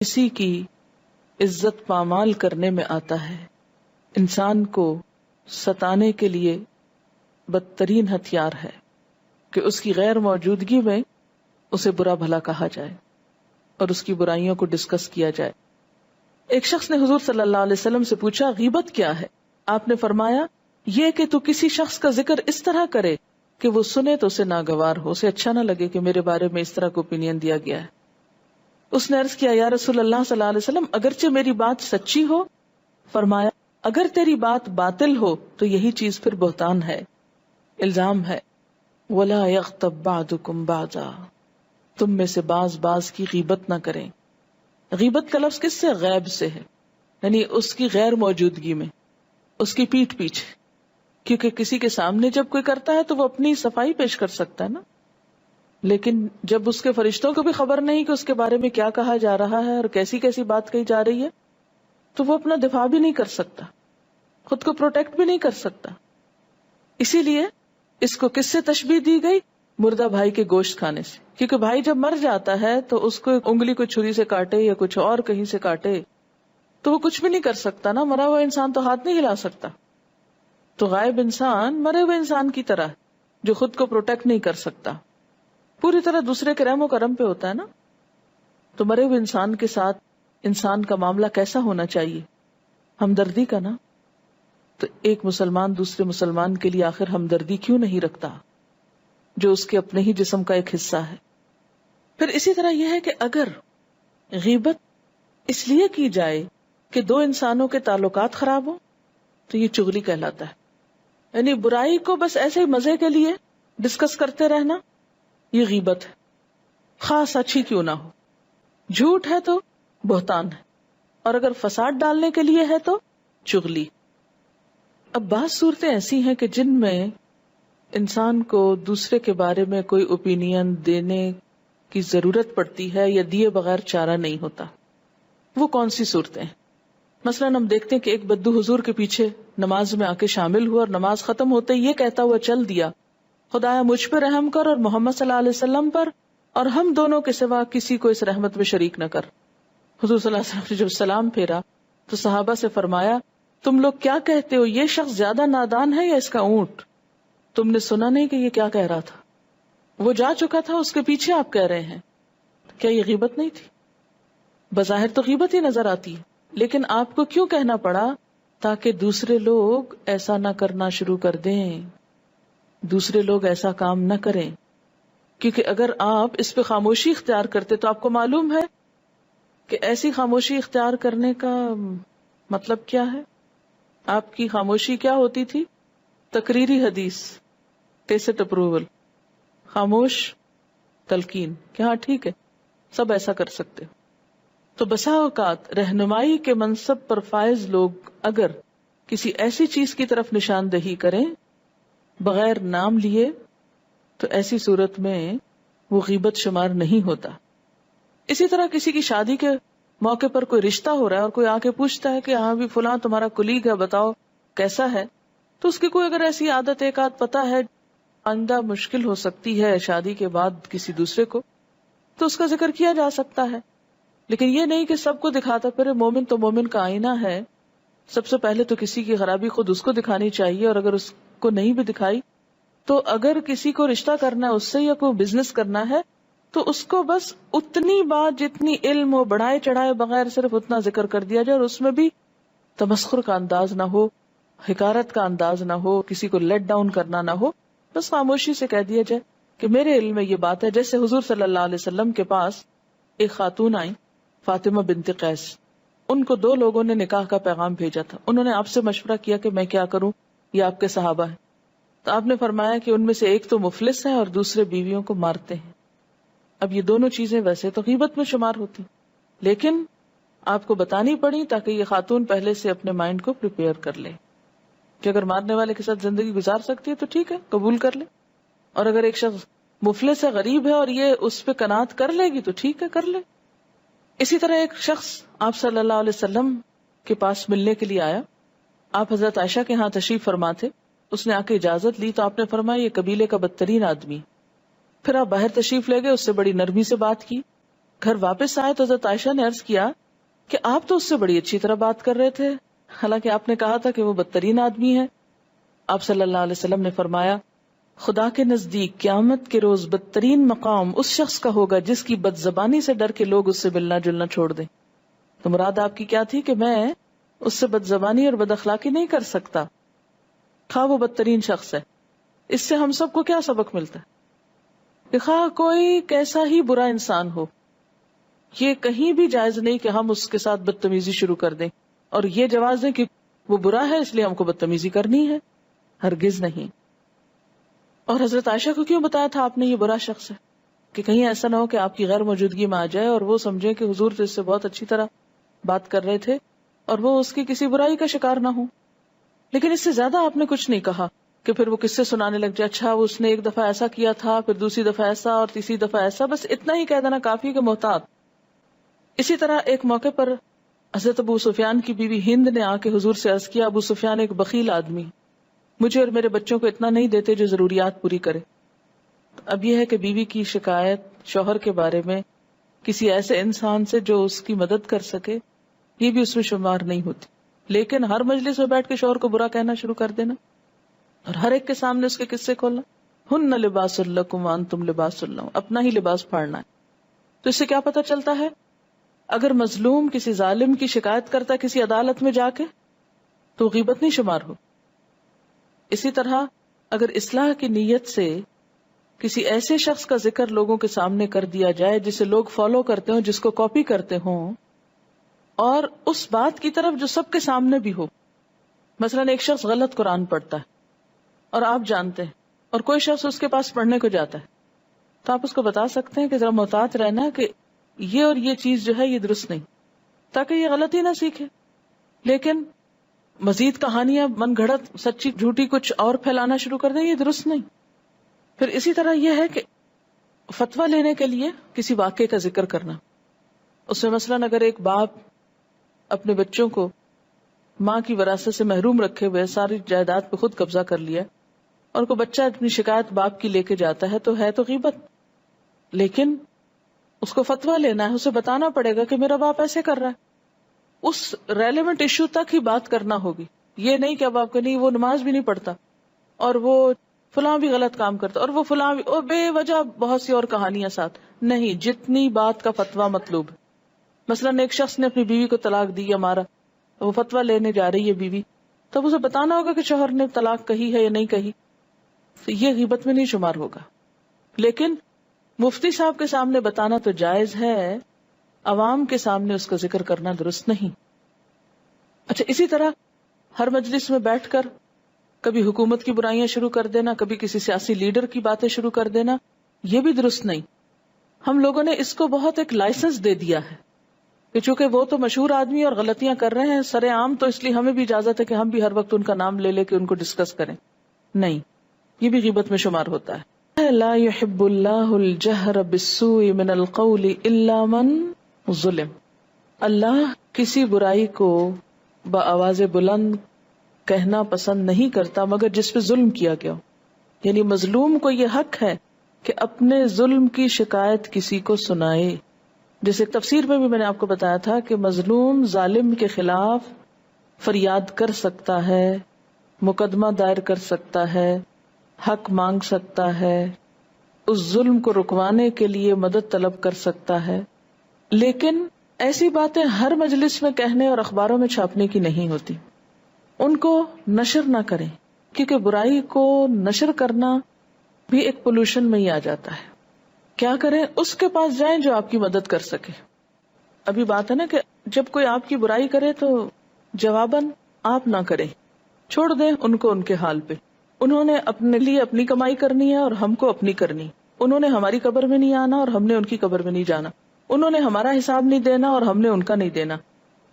کسی کی عزت پامال کرنے میں آتا ہے، انسان کو ستانے کے لیے بدترین ہتھیار ہے کہ اس کی غیر موجودگی میں اسے برا بھلا کہا جائے اور اس کی برائیوں کو ڈسکس کیا جائے۔ ایک شخص نے حضور صلی اللہ علیہ وسلم سے پوچھا غیبت کیا ہے؟ آپ نے فرمایا یہ کہ تو کسی شخص کا ذکر اس طرح کرے کہ وہ سنے تو اسے ناگوار ہو، اسے اچھا نہ لگے کہ میرے بارے میں اس طرح کا اوپینین دیا گیا ہے۔ اس نے عرض کیا یا رسول اللہ صلی اللہ علیہ وسلم اگرچہ میری بات سچی ہو؟ فرمایا اگر تیری بات باطل ہو تو یہی چیز پھر بہتان ہے، الزام ہے۔ وَلَا يَغْتَبْ بَعْضُكُمْ بَعْضًا، تم میں سے بعض کی غیبت نہ کریں۔ غیبت کا لفظ کس سے؟ غیب سے ہے، یعنی اس کی غیر موجودگی میں، اس کی پیٹھ پیچھے، کیونکہ کسی کے سامنے جب کوئی کرتا ہے تو وہ اپنی صفائی پیش کر سکتا ہے نا، لیکن جب اس کے فرشتوں کو بھی خبر نہیں کہ اس کے بارے میں کیا کہا جا رہا ہے اور کیسی کیسی بات کہی جا رہی ہے، تو وہ اپنا دفاع بھی نہیں کر سکتا، خود کو پروٹیکٹ بھی نہیں کر سکتا۔ اسی لیے اس کو کس سے تشبیہ دی گئی؟ مردہ بھائی کے گوشت کھانے سے، کیونکہ بھائی جب مر جاتا ہے تو اس کو انگلی کو چھری سے کاٹے یا کچھ اور کہیں سے کاٹے تو وہ کچھ بھی نہیں کر سکتا نا، مرا ہوا انسان تو ہاتھ نہیں ہلا سکتا۔ تو غائب انسان مرے ہوئے انسان کی طرح جو خود کو پروٹیکٹ نہیں کر سکتا، پوری طرح دوسرے کے رحم و کرم پہ ہوتا ہے نا۔ تو مرے ہوئے انسان کے ساتھ انسان کا معاملہ کیسا ہونا چاہیے؟ ہمدردی کا نا۔ تو ایک مسلمان دوسرے مسلمان کے لیے آخر ہمدردی کیوں نہیں رکھتا جو اس کے اپنے ہی جسم کا ایک حصہ ہے؟ پھر اسی طرح یہ ہے کہ اگر غیبت اس لیے کی جائے کہ دو انسانوں کے تعلقات خراب ہوں تو یہ چغلی کہلاتا ہے، یعنی برائی کو بس ایسے ہی مزے کے لیے ڈسکس کرتے رہنا، یہ غیبت ہے، خاص اچھی کیوں نہ ہو۔ جھوٹ ہے تو بہتان ہے، اور اگر فساد ڈالنے کے لیے ہے تو چغلی۔ اب بعض صورتیں ایسی ہیں کہ جن میں انسان کو دوسرے کے بارے میں کوئی اوپینین دینے کی ضرورت پڑتی ہے یا دیے بغیر چارہ نہیں ہوتا۔ وہ کون سی صورتیں ہیں؟ مثلا ہم دیکھتے ہیں کہ ایک بدو حضور کے پیچھے نماز میں آ کے شامل ہوا اور نماز ختم ہوتے ہی یہ کہتا ہوا چل دیا خدایا مجھ پر رحم کر اور محمد صلی اللہ علیہ وسلم پر، اور ہم دونوں کے سوا کسی کو اس رحمت میں شریک نہ کر۔ حضور صلی اللہ علیہ وسلم نے جب سلام پھیرا تو صحابہ سے فرمایا تم لوگ کیا کہتے ہو، یہ شخص زیادہ نادان ہے یا اس کا اونٹ؟ تم نے سنا نہیں کہ یہ کیا کہہ رہا تھا؟ وہ جا چکا تھا، اس کے پیچھے آپ کہہ رہے ہیں، کیا یہ غیبت نہیں تھی؟ بظاہر تو غیبت ہی نظر آتی ہے، لیکن آپ کو کیوں کہنا پڑا؟ تاکہ دوسرے لوگ ایسا نہ کرنا شروع کر دیں، دوسرے لوگ ایسا کام نہ کریں۔ کیونکہ اگر آپ اس پہ خاموشی اختیار کرتے تو آپ کو معلوم ہے کہ ایسی خاموشی اختیار کرنے کا مطلب کیا ہے۔ آپ کی خاموشی کیا ہوتی تھی؟ تقریری حدیث، ٹیسٹ اپروول، خاموش تلقین کہ ہاں ٹھیک ہے سب ایسا کر سکتے۔ تو بسا اوقات رہنمائی کے منصب پر فائز لوگ اگر کسی ایسی چیز کی طرف نشاندہی کریں بغیر نام لیے تو ایسی صورت میں وہ غیبت شمار نہیں ہوتا۔ اسی طرح کسی کی شادی کے موقع پر کوئی رشتہ ہو رہا ہے اور کوئی آ کے پوچھتا ہے کہ ہاں بھی فلاں تمہارا کلیگ ہے بتاؤ کیسا ہے، تو اس کی کوئی اگر ایسی عادت ایک آدھ پتہ ہے آئندہ مشکل ہو سکتی ہے شادی کے بعد کسی دوسرے کو، تو اس کا ذکر کیا جا سکتا ہے۔ لیکن یہ نہیں کہ سب کو دکھاتا پھر، مومن تو مومن کا آئینہ ہے، سب سے پہلے تو کسی کی خرابی خود اس کو دکھانی چاہیے، اور اگر اس کو نہیں بھی دکھائی تو اگر کسی کو رشتہ کرنا ہے اس سے یا کوئی بزنس کرنا ہے تو اس کو بس اتنی بات جتنی علم ہو بڑھائے چڑھائے بغیر صرف اتنا ذکر کر دیا جائے، اور اس میں بھی تمسخر کا انداز نہ ہو، حقارت کا انداز نہ ہو، کسی کو لیٹ ڈاؤن کرنا نہ ہو، بس خاموشی سے کہہ دیا جائے کہ میرے علم میں یہ بات ہے۔ جیسے حضور صلی اللہ علیہ وسلم کے پاس ایک خاتون آئی فاطمہ بنت قیس، ان کو دو لوگوں نے نکاح کا پیغام بھیجا تھا، انہوں نے آپ سے مشورہ کیا کہ میں کیا کروں، یہ آپ کے صحابہ ہیں، تو آپ نے فرمایا کہ ان میں سے ایک تو مفلس ہے اور دوسرے بیویوں کو مارتے ہیں۔ اب یہ دونوں چیزیں ویسے تو غیبت میں شمار ہوتی، لیکن آپ کو بتانی پڑی تاکہ یہ خاتون پہلے سے اپنے مائنڈ کو پریپیئر کر لے کہ اگر مارنے والے کے ساتھ زندگی گزار سکتی ہے تو ٹھیک ہے قبول کر لے، اور اگر ایک شخص مفلس ہے غریب ہے اور یہ اس پہ قناعت کر لے گی تو ٹھیک ہے کر لے۔ اسی طرح ایک شخص آپ صلی اللہ علیہ وسلم کے پاس ملنے کے لیے آیا، آپ حضرت عائشہ کے ہاں تشریف فرما تھے، اس نے آ کے اجازت لی تو آپ نے فرمایا یہ قبیلے کا بدترین آدمی، پھر آپ باہر تشریف لے گئے، اس سے بڑی نرمی سے بات کی، گھر واپس آئے تو حضرت عائشہ نے عرض کیا کہ آپ تو اس سے بڑی اچھی طرح بات کر رہے تھے، حالانکہ آپ نے کہا تھا کہ وہ بدترین آدمی ہے۔ آپ صلی اللہ علیہ وسلم نے فرمایا، خدا کے نزدیک قیامت کے روز بدترین مقام اس شخص کا ہوگا جس کی بد زبانی سے ڈر کے لوگ اس سے ملنا جلنا چھوڑ دیں۔ تو مراد آپ کی کیا تھی کہ میں اس سے بد زبانی اور بد اخلاقی نہیں کر سکتا، خواہ وہ بدترین شخص ہے۔ اس سے ہم سب کو کیا سبق ملتا ہے کہ خواہ کوئی کیسا ہی برا انسان ہو، یہ کہیں بھی جائز نہیں کہ ہم اس کے ساتھ بدتمیزی شروع کر دیں اور یہ جواز دیں کہ وہ برا ہے اس لیے ہم کو بدتمیزی کرنی ہے، ہرگز نہیں۔ اور حضرت عائشہ کو کیوں بتایا تھا آپ نے یہ برا شخص ہے؟ کہ کہیں ایسا نہ ہو کہ آپ کی غیر موجودگی میں آ جائے اور وہ سمجھے کہ حضور تو اس سے بہت اچھی طرح بات کر رہے تھے اور وہ اس کی کسی برائی کا شکار نہ ہو۔ لیکن اس سے زیادہ آپ نے کچھ نہیں کہا کہ پھر وہ قصے سنانے لگ جائے، اچھا اس نے ایک دفعہ ایسا کیا تھا، پھر دوسری دفعہ ایسا اور تیسری دفعہ ایسا، بس اتنا ہی کہہ دینا کافی کہ محتاط۔ اسی طرح ایک موقع پر حضرت ابو سفیان کی بیوی ہند نے آ کے حضور سے عرض کیا، ابو سفیان ایک بخیل آدمی، مجھے اور میرے بچوں کو اتنا نہیں دیتے جو ضروریات پوری کرے۔ اب یہ ہے کہ بیوی کی شکایت شوہر کے بارے میں کسی ایسے انسان سے جو اس کی مدد کر سکے، یہ بھی اس میں شمار نہیں ہوتی، لیکن ہر مجلس میں بیٹھ کے شوہر کو برا کہنا شروع کر دینا اور ہر ایک کے سامنے اس کے قصے کھولنا، ہن لباس لکم وانتم لباس لہم، اپنا ہی لباس پھاڑنا ہے۔ تو اس سے کیا پتہ چلتا ہے؟ اگر مظلوم کسی ظالم کی شکایت کرتا کسی عدالت میں جا کے تو غیبت نہیں شمار ہو۔ اسی طرح اگر اصلاح کی نیت سے کسی ایسے شخص کا ذکر لوگوں کے سامنے کر دیا جائے جسے لوگ فالو کرتے ہوں، جس کو کاپی کرتے ہوں، اور اس بات کی طرف جو سب کے سامنے بھی ہو، مثلا ایک شخص غلط قرآن پڑھتا ہے اور آپ جانتے ہیں اور کوئی شخص اس کے پاس پڑھنے کو جاتا ہے، تو آپ اس کو بتا سکتے ہیں کہ ذرا محتاط رہنا کہ یہ اور یہ چیز جو ہے یہ درست نہیں، تاکہ یہ غلطی نہ سیکھے۔ لیکن مزید کہانیاں من گھڑت سچی جھوٹی کچھ اور پھیلانا شروع کر دیں، یہ درست نہیں۔ پھر اسی طرح یہ ہے کہ فتویٰ لینے کے لیے کسی واقعے کا ذکر کرنا، اس میں مثلا اگر ایک باپ اپنے بچوں کو ماں کی وراثت سے محروم رکھے ہوئے ساری جائیداد پہ خود قبضہ کر لیا اور کوئی بچہ اپنی شکایت باپ کی لے کے جاتا ہے تو غیبت، لیکن اس کو فتویٰ لینا ہے، اسے بتانا پڑے گا کہ میرا باپ ایسے کر رہا ہے، اس ریلیونٹ ایشو تک ہی بات کرنا ہوگی۔ یہ نہیں کہ اب آپ کو نہیں، وہ نماز بھی نہیں پڑھتا اور وہ فلاں بھی غلط کام کرتا اور وہ فلاں بھی، اور بے وجہ بہت سی اور کہانیاں ساتھ نہیں، جتنی بات کا فتویٰ مطلوب ہے۔ مثلا ایک شخص نے اپنی بیوی کو طلاق دی یا مارا، وہ فتویٰ لینے جا رہی ہے بیوی، تب اسے بتانا ہوگا کہ شوہر نے طلاق کہی ہے یا نہیں کہی، تو یہ غیبت میں نہیں شمار ہوگا۔ لیکن مفتی صاحب کے سامنے بتانا تو جائز ہے، عوام کے سامنے اس کا ذکر کرنا درست نہیں۔ اچھا، اسی طرح ہر مجلس میں بیٹھ کر کبھی حکومت کی برائیاں شروع کر دینا، کبھی کسی سیاسی لیڈر کی باتیں شروع کر دینا، یہ بھی درست نہیں۔ ہم لوگوں نے اس کو بہت ایک لائسنس دے دیا ہے کہ چونکہ وہ تو مشہور آدمی اور غلطیاں کر رہے ہیں سر عام، تو اس لیے ہمیں بھی اجازت ہے کہ ہم بھی ہر وقت ان کا نام لے لے کے ان کو ڈسکس کریں۔ نہیں، یہ بھی غیبت میں شمار ہوتا ہے۔ لا يحب اللہ الجہر بالسوء من القول الا من ظلم، اللہ کسی برائی کو بآواز بلند کہنا پسند نہیں کرتا مگر جس پہ ظلم کیا گیا ہو، یعنی مظلوم کو یہ حق ہے کہ اپنے ظلم کی شکایت کسی کو سنائے۔ جیسے تفسیر میں بھی میں نے آپ کو بتایا تھا کہ مظلوم ظالم کے خلاف فریاد کر سکتا ہے، مقدمہ دائر کر سکتا ہے، حق مانگ سکتا ہے، اس ظلم کو رکوانے کے لیے مدد طلب کر سکتا ہے، لیکن ایسی باتیں ہر مجلس میں کہنے اور اخباروں میں چھاپنے کی نہیں ہوتی۔ ان کو نشر نہ کریں، کیونکہ برائی کو نشر کرنا بھی ایک پولوشن میں ہی آ جاتا ہے۔ کیا کریں؟ اس کے پاس جائیں جو آپ کی مدد کر سکے۔ ابھی بات ہے نا کہ جب کوئی آپ کی برائی کرے تو جواباً آپ نہ کریں، چھوڑ دیں ان کو ان کے حال پہ۔ انہوں نے اپنے لیے اپنی کمائی کرنی ہے اور ہم کو اپنی کرنی۔ انہوں نے ہماری قبر میں نہیں آنا اور ہم نے ان کی قبر میں نہیں جانا۔ انہوں نے ہمارا حساب نہیں دینا اور ہم نے ان کا نہیں دینا۔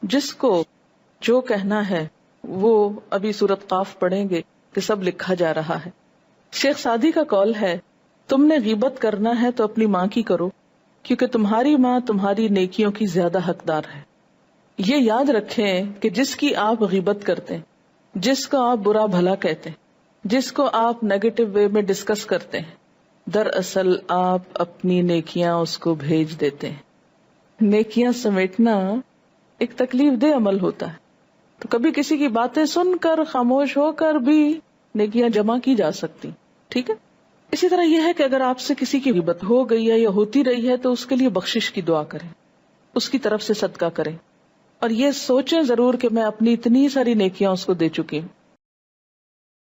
جس کو جو کہنا ہے وہ ابھی سورۃ قاف پڑھیں گے کہ سب لکھا جا رہا ہے۔ شیخ سعدی کا قول ہے، تم نے غیبت کرنا ہے تو اپنی ماں کی کرو، کیونکہ تمہاری ماں تمہاری نیکیوں کی زیادہ حقدار ہے۔ یہ یاد رکھیں کہ جس کی آپ غیبت کرتے ہیں، جس کو آپ برا بھلا کہتے ہیں، جس کو آپ نیگیٹو وے میں ڈسکس کرتے ہیں، دراصل آپ اپنی نیکیاں اس کو بھیج دیتے ہیں۔ نیکیاں سمیٹنا ایک تکلیف دہ عمل ہوتا ہے، تو کبھی کسی کی باتیں سن کر خاموش ہو کر بھی نیکیاں جمع کی جا سکتی، ٹھیک ہے۔ اسی طرح یہ ہے کہ اگر آپ سے کسی کی غیبت ہو گئی ہے یا ہوتی رہی ہے تو اس کے لیے بخشش کی دعا کریں، اس کی طرف سے صدقہ کریں، اور یہ سوچیں ضرور کہ میں اپنی اتنی ساری نیکیاں اس کو دے چکی ہوں،